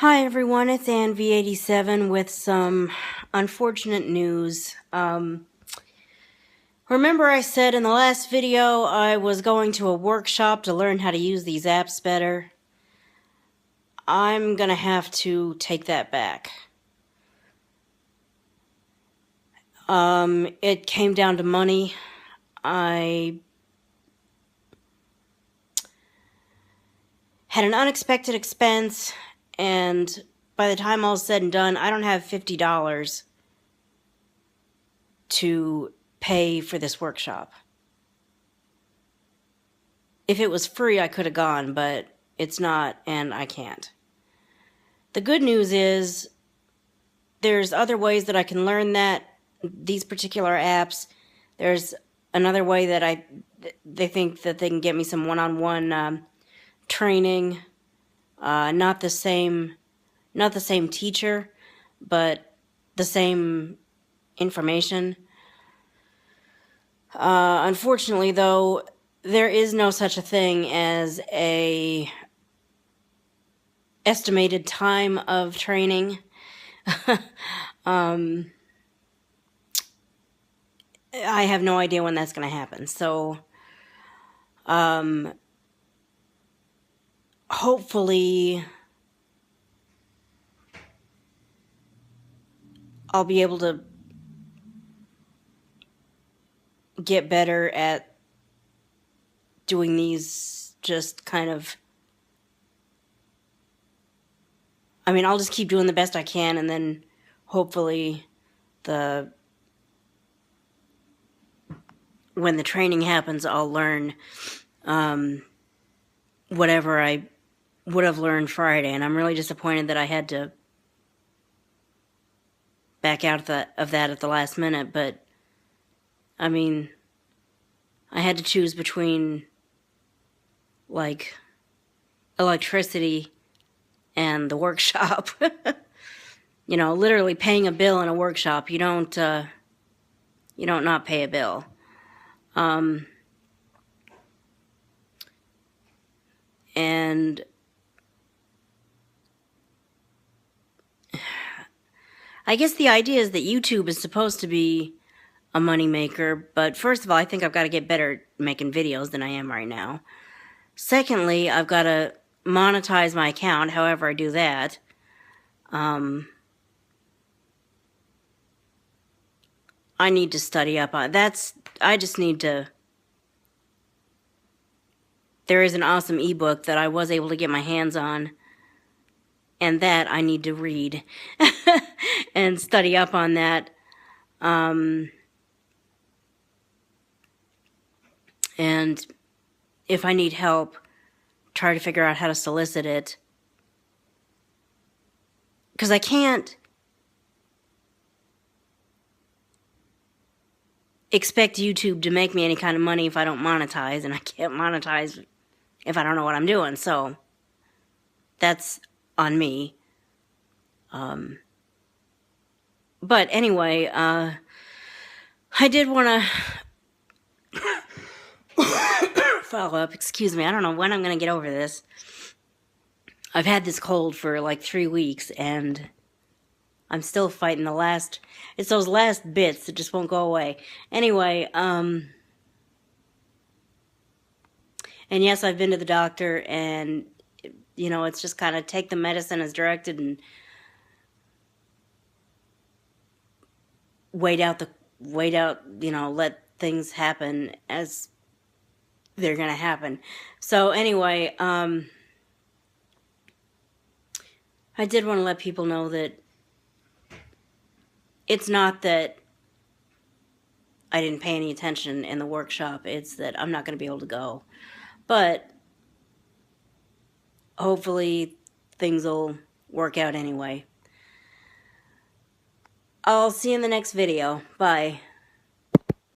Hi everyone, it's AnnV87 with some unfortunate news. Remember I said in the last video I was going to a workshop to learn how to use these apps better? I'm gonna have to take that back. It came down to money. I had an unexpected expense, and by the time all is said and done, I don't have $50 to pay for this workshop. If it was free, I could have gone, but it's not, and I can't. The good news is there's other ways that I can learn these particular apps. There's another way that they think that they can get me some one-on-one training. Not the same teacher, but the same information. Unfortunately, though, there is no such a thing as a estimated time of training. I have no idea when that's going to happen. So, hopefully, I'll be able to get better at doing these just kind of... I'll just keep doing the best I can, and then hopefully when the training happens, I'll learn whatever I would have learned Friday. And I'm really disappointed that I had to back out of that at the last minute, but I had to choose between, like, electricity and the workshop. Literally paying a bill in a workshop. You don't not pay a bill. And I guess the idea is that YouTube is supposed to be a moneymaker, but first of all, I think I've got to get better at making videos than I am right now. Secondly, I've got to monetize my account, however I do that. I need to study up on that. I just need to... There is an awesome ebook that I was able to get my hands on, and that I need to read and study up on that. And if I need help, try to figure out how to solicit it. Because I can't expect YouTube to make me any kind of money if I don't monetize, and I can't monetize if I don't know what I'm doing, so that's on me. But anyway, I did want to follow up. Excuse me, I don't know when I'm going to get over this. I've had this cold for like 3 weeks, and I'm still fighting it's those last bits that just won't go away. Anyway, and yes, I've been to the doctor, and, it's just kind of take the medicine as directed and wait out, let things happen as they're going to happen. So anyway, I did want to let people know that it's not that I didn't pay any attention in the workshop. It's that I'm not going to be able to go. But hopefully things will work out anyway. I'll see you in the next video. Bye.